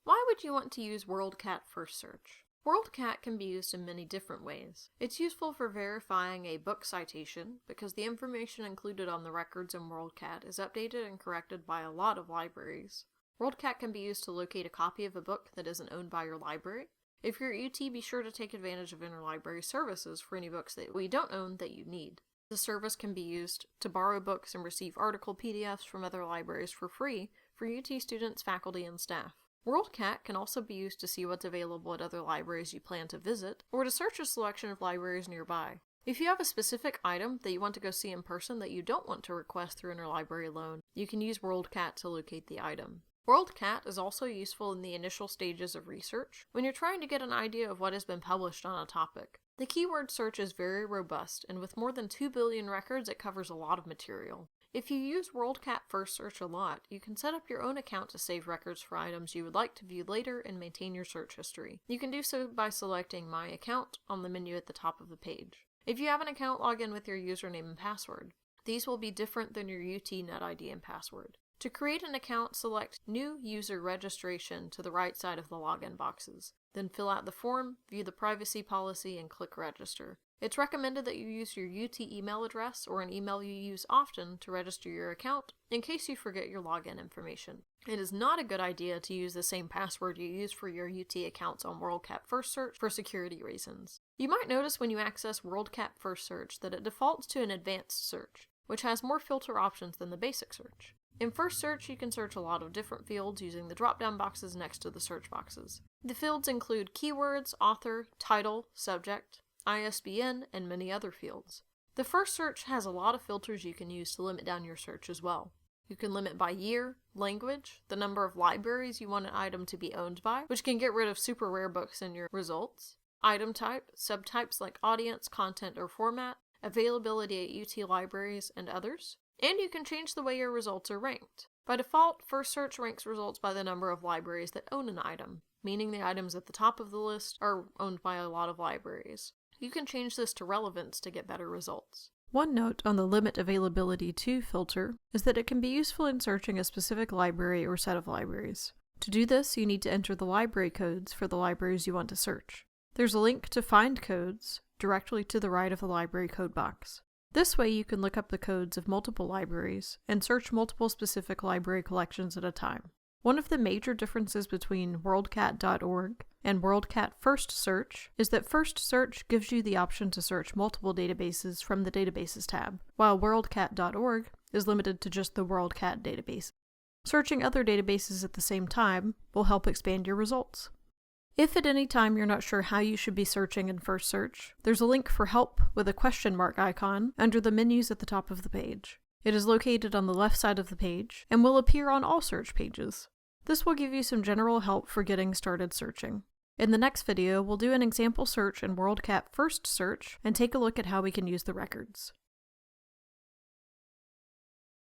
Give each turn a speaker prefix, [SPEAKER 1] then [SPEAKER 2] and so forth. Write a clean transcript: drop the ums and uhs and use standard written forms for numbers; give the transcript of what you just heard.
[SPEAKER 1] Why would you want to use WorldCat FirstSearch? WorldCat can be used in many different ways. It's useful for verifying a book citation because the information included on the records in WorldCat is updated and corrected by a lot of libraries. WorldCat can be used to locate a copy of a book that isn't owned by your library. If you're at UT, be sure to take advantage of interlibrary services for any books that we don't own that you need. The service can be used to borrow books and receive article PDFs from other libraries for free for UT students, faculty, and staff. WorldCat can also be used to see what's available at other libraries you plan to visit, or to search a selection of libraries nearby. If you have a specific item that you want to go see in person that you don't want to request through interlibrary loan, you can use WorldCat to locate the item. WorldCat is also useful in the initial stages of research, when you're trying to get an idea of what has been published on a topic. The keyword search is very robust, and with more than 2 billion records, it covers a lot of material. If you use WorldCat FirstSearch a lot, you can set up your own account to save records for items you would like to view later and maintain your search history. You can do so by selecting My Account on the menu at the top of the page. If you have an account, log in with your username and password. These will be different than your UT NetID and password. To create an account, select New User Registration to the right side of the login boxes. Then fill out the form, view the privacy policy, and click Register. It's recommended that you use your UT email address or an email you use often to register your account in case you forget your login information. It is not a good idea to use the same password you use for your UT accounts on WorldCat FirstSearch for security reasons. You might notice when you access WorldCat FirstSearch that it defaults to an advanced search, which has more filter options than the basic search. In FirstSearch, you can search a lot of different fields using the drop-down boxes next to the search boxes. The fields include keywords, author, title, subject, ISBN, and many other fields. The FirstSearch has a lot of filters you can use to limit down your search as well. You can limit by year, language, the number of libraries you want an item to be owned by, which can get rid of super rare books in your results, item type, subtypes like audience, content, or format, availability at UT libraries, and others. And you can change the way your results are ranked. By default, FirstSearch ranks results by the number of libraries that own an item, meaning the items at the top of the list are owned by a lot of libraries. You can change this to relevance to get better results. One note on the Limit Availability To filter is that it can be useful in searching a specific library or set of libraries. To do this, you need to enter the library codes for the libraries you want to search. There's a link to Find Codes directly to the right of the library code box. This way you can look up the codes of multiple libraries and search multiple specific library collections at a time. One of the major differences between WorldCat.org and WorldCat FirstSearch is that FirstSearch gives you the option to search multiple databases from the Databases tab, while WorldCat.org is limited to just the WorldCat database. Searching other databases at the same time will help expand your results. If at any time you're not sure how you should be searching in FirstSearch, there's a link for help with a question mark icon under the menus at the top of the page. It is located on the left side of the page and will appear on all search pages. This will give you some general help for getting started searching. In the next video, we'll do an example search in WorldCat FirstSearch and take a look at how we can use the records.